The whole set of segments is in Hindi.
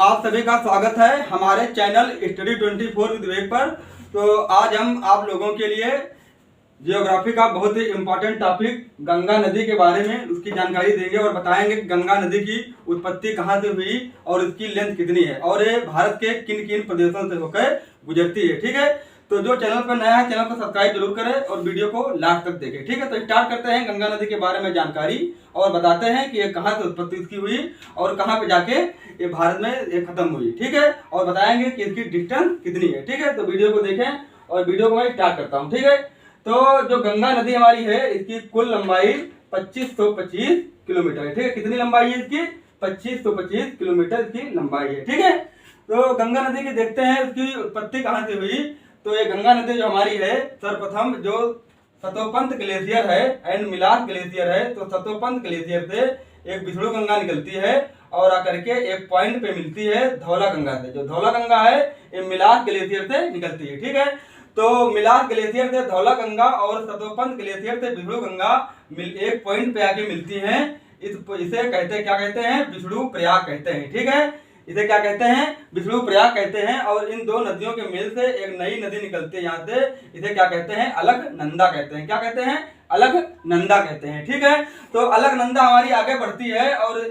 आप सभी का स्वागत है हमारे चैनल स्टडी 24 विद विवेक पर। तो आज हम आप लोगों के लिए जियोग्राफी का बहुत ही इम्पोर्टेंट टॉपिक गंगा नदी के बारे में उसकी जानकारी देंगे और बताएंगे कि गंगा नदी की उत्पत्ति कहाँ से हुई और इसकी लेंथ कितनी है और ये भारत के किन किन प्रदेशों से होकर गुजरती है। ठीक है, तो जो चैनल पर नया है चैनल को सब्सक्राइब जरूर करें और वीडियो को लास्ट तक देखें। ठीक है, तो स्टार्ट करते हैं गंगा नदी के बारे में जानकारी और बताते हैं कि ये कहाँ से उत्पत्ति इसकी हुई और कहाँ पे जाके ये भारत में ये खत्म हुई। ठीक है, और बताएंगे कि इसकी डिस्टेंस कितनी है। ठीक है, तो वीडियो को देखें और वीडियो को मैं स्टार्ट करता हूँ। ठीक है, तो जो गंगा नदी हमारी है इसकी कुल लंबाई 2525 किलोमीटर है। ठीक है, कितनी लंबाई है इसकी? 2525 किलोमीटर की लंबाई है। ठीक है, तो गंगा नदी की देखते हैं उसकी उत्पत्ति कहाँ से हुई। तो ये गंगा नदी जो हमारी है सर्वप्रथम जो सतोपंत ग्लेशियर है एंड मिलास ग्लेशियर है, तो सतोपंत ग्लेशियर से एक विष्णु गंगा निकलती है और आकर के एक पॉइंट पे मिलती है धौला गंगा से। जो धौला गंगा है ये मिलास ग्लेशियर से निकलती है। ठीक है, तो मिलास ग्लेशियर से धौला गंगा और सतोपंत ग्लेशियर से विष्णु गंगा एक पॉइंट पे आके मिलती हैं। इसे कहते क्या कहते हैं? विष्णु प्रयाग कहते हैं। ठीक है, इसे क्या कहते हैं? विष्णु प्रयाग कहते हैं। और इन दो नदियों के मेल से एक नई नदी निकलती है यहाँ से, इसे क्या कहते हैं? अलकनंदा कहते हैं। क्या कहते हैं? अलकनंदा कहते हैं। ठीक है, तो अलकनंदा हमारी आगे बढ़ती है और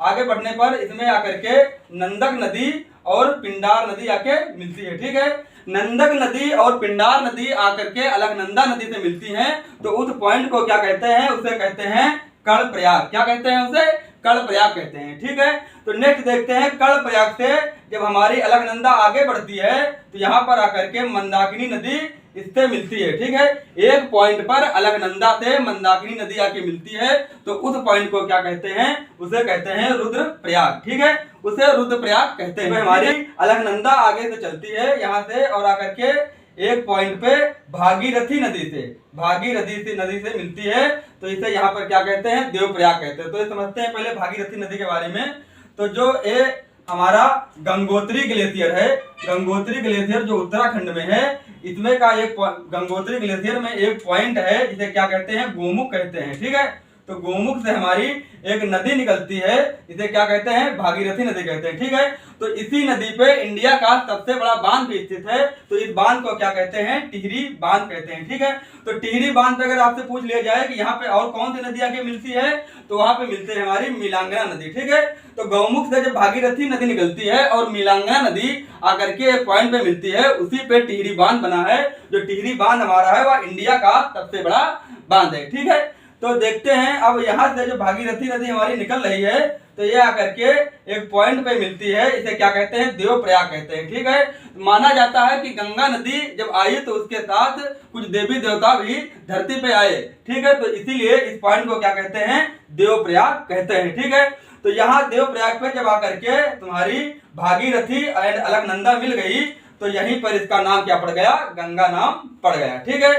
आगे बढ़ने पर इसमें आकर के नंदक नदी और पिंडार नदी आके मिलती है। ठीक है, नंदक नदी और पिंडार नदी आकर के अलकनंदा नदी से मिलती हैं। तो उस पॉइंट को क्या कहते हैं? उसे कहते हैं कर्णप्रयाग। क्या कहते हैं उसे? कर्णप्रयाग कहते हैं। ठीक है, तो नेक्स्ट देखते हैं कर्णप्रयाग से जब हमारी अलकनंदा आगे बढ़ती है तो यहाँ पर आकर के मंदाकिनी नदी इससे मिलती है। ठीक है, एक पॉइंट पर अलकनंदा से मंदाकिनी नदी आके मिलती है, तो उस पॉइंट को क्या कहते हैं? उसे कहते हैं रुद्रप्रयाग। ठीक है, उसे रुद्रप्रयाग कहते हैं। हमारी अलकनंदा आगे से चलती है यहाँ से और आकर के एक पॉइंट पे भागीरथी नदी से मिलती है, तो इसे यहाँ पर क्या कहते हैं? देवप्रयाग कहते हैं। तो ये समझते हैं पहले भागीरथी नदी के बारे में। तो जो ये हमारा गंगोत्री ग्लेशियर है, गंगोत्री ग्लेशियर जो उत्तराखंड में है, इसमें का एक गंगोत्री ग्लेशियर में एक पॉइंट है जिसे क्या कहते हैं? गोमुख कहते हैं। ठीक है, तो गोमुख से हमारी एक नदी निकलती है, इसे क्या कहते हैं? भागीरथी नदी कहते हैं। ठीक है, तो इसी नदी पे इंडिया का सबसे बड़ा बांध भी स्थित है, तो इस बांध को क्या कहते हैं? टिहरी बांध कहते हैं। ठीक है, तो टिहरी बांध पे अगर आपसे पूछ लिया जाए कि यहाँ पे और कौन सी नदी आके मिलती है, तो वहां पे मिलते हैं हमारी मिलांगना नदी। ठीक है, तो गौमुख से जब भागीरथी नदी निकलती है और मिलांगना नदी आकर के एक पॉइंट पे मिलती है, उसी पे टिहरी बांध बना है। जो टिहरी बांध हमारा है वह इंडिया का सबसे बड़ा बांध है। ठीक है, तो देखते हैं अब यहाँ से जो भागीरथी नदी हमारी निकल रही है तो ये आकर के एक पॉइंट पे मिलती है, इसे क्या कहते हैं? देवप्रयाग कहते हैं। ठीक है, माना जाता है कि गंगा नदी जब आई तो उसके साथ कुछ देवी देवता भी धरती पे आए। ठीक है, तो इसीलिए इस पॉइंट को क्या कहते हैं? देवप्रयाग कहते हैं। ठीक है, तो यहाँ देवप्रयाग पे जब आकर के तुम्हारी भागीरथी एंड अलकनंदा मिल गई तो यहीं पर इसका नाम क्या पड़ गया? गंगा नाम पड़ गया। ठीक है,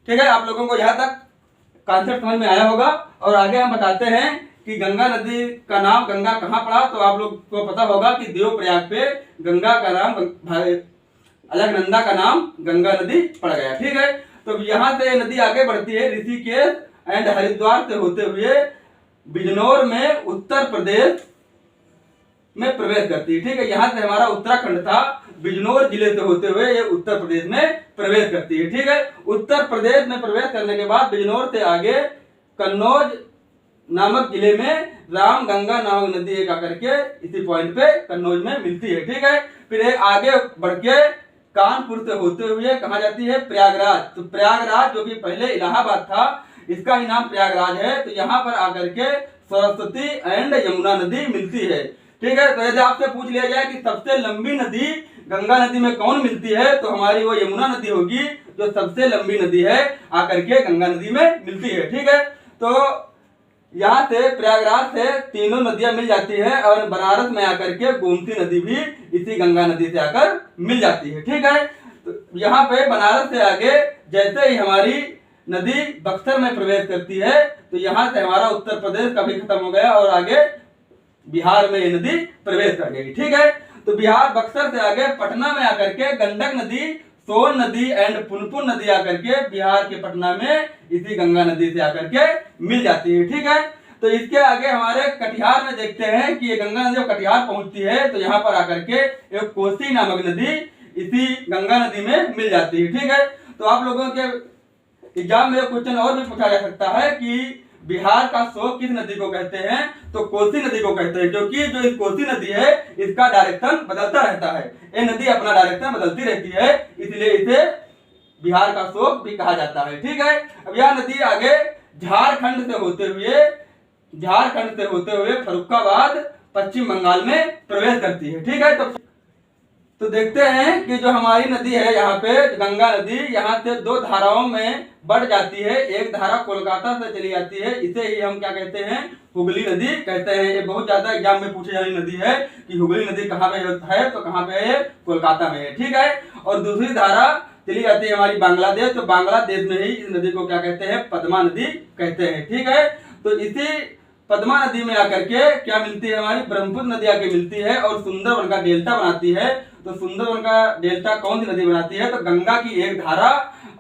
ठीक है, आप लोगों को यहाँ तक कॉन्सेप्ट समझ में आया होगा। और आगे हम बताते हैं कि गंगा नदी का नाम गंगा कहाँ पड़ा। तो आप लोग को पता होगा कि देवप्रयाग पे गंगा का नाम अलकनंदा का नाम गंगा नदी पड़ गया। ठीक है, तो यहाँ से नदी आगे बढ़ती है ऋषिकेश एंड हरिद्वार से होते हुए बिजनौर में उत्तर प्रदेश में प्रवेश करती है। ठीक है, यहाँ से हमारा उत्तराखंड था, बिजनौर जिले से होते हुए ये उत्तर प्रदेश में प्रवेश करती है। ठीक है, उत्तर प्रदेश में प्रवेश करने के बाद बिजनौर से आगे कन्नौज नामक जिले में राम गंगा नामक नदी एक आकर के इसी पॉइंट पे कन्नौज में मिलती है। ठीक है, फिर ये आगे बढ़ के कानपुर से होते हुए कहाँ जाती है? प्रयागराज। तो प्रयागराज जो कि पहले इलाहाबाद था, इसका ही नाम प्रयागराज है। तो यहाँ पर आकर के सरस्वती एंड यमुना नदी मिलती है। ठीक है, तो यदि आपसे पूछ लिया जाए कि सबसे लंबी नदी गंगा नदी में कौन मिलती है, तो हमारी वो यमुना नदी होगी जो सबसे लंबी नदी है आकर के गंगा नदी में मिलती है। ठीक है, तो यहाँ से प्रयागराज से तीनों नदियां मिल जाती है और बनारस में आकर के गोमती नदी भी इसी गंगा नदी से आकर मिल जाती है। ठीक है, तो यहाँ पे बनारस से आगे जैसे ही हमारी नदी बक्सर में प्रवेश करती है तो यहाँ से हमारा उत्तर प्रदेश का भी खत्म हो गया और आगे बिहार में ये नदी प्रवेश कर गई। ठीक है, तो बिहार बक्सर से आगे पटना में आकर के गंडक नदी, सोन नदी एंड पुनपुन नदी आकर के बिहार के पटना में इसी गंगा नदी से आकर के मिल जाती है। ठीक है, तो इसके आगे हमारे कटिहार में देखते हैं कि ये गंगा नदी जब कटिहार पहुंचती है तो यहाँ पर आकर के एक कोसी नामक नदी इसी गंगा नदी में मिल जाती है। ठीक है, तो आप लोगों के एग्जाम में क्वेश्चन और भी पूछा जा सकता है कि बिहार का शोक किस नदी को कहते हैं, तो कोसी नदी को कहते हैं, क्योंकि जो इस कोसी नदी है इसका डायरेक्शन बदलता रहता है। ये नदी अपना डायरेक्शन बदलती रहती है, इसलिए इसे बिहार का शोक भी कहा जाता है। ठीक है, अब यह नदी आगे झारखंड से होते हुए फर्रुखाबाद पश्चिम बंगाल में प्रवेश करती है। ठीक है, तो देखते हैं कि जो हमारी नदी है यहाँ पे गंगा नदी, यहाँ से दो धाराओं में बढ़ जाती है। एक धारा कोलकाता से चली जाती है, इसे ही हम क्या कहते हैं, हुगली नदी कहते हैं। ये बहुत ज्यादा एग्जाम में पूछी जाने नदी है कि हुगली नदी कहाँ पे है, तो कहाँ पे है, कोलकाता में है। ठीक है, और दूसरी धारा चली जाती है हमारी बांग्लादेश, तो बांग्लादेश में ही इस नदी को क्या कहते हैं, पद्मा नदी कहते हैं। ठीक है, तो इसी पद्मा नदी में आकर के क्या मिलती है, हमारी ब्रह्मपुत्र नदी आके मिलती है और सुंदरवन का डेल्टा बनाती है। तो सुंदरवन का डेल्टा कौन सी नदी बनाती है, तो गंगा की एक धारा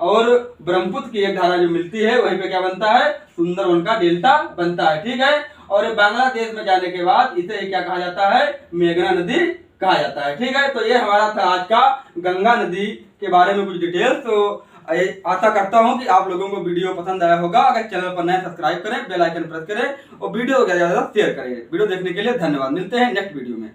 और ब्रह्मपुत्र की एक धारा जो मिलती है वहीं पे क्या बनता है, सुंदरवन का डेल्टा बनता है। ठीक है, और बांग्लादेश में जाने के बाद इसे क्या कहा जाता है, मेघना नदी कहा जाता है। ठीक है, तो ये हमारा था आज का गंगा नदी के बारे में कुछ डिटेल्स। तो आशा करता हूं कि आप लोगों को वीडियो पसंद आया होगा। अगर चैनल पर नए सब्सक्राइब करें, बेल आइकन प्रेस करें और वीडियो को ज्यादा से ज्यादा शेयर करें। वीडियो देखने के लिए धन्यवाद। मिलते हैं नेक्स्ट वीडियो में।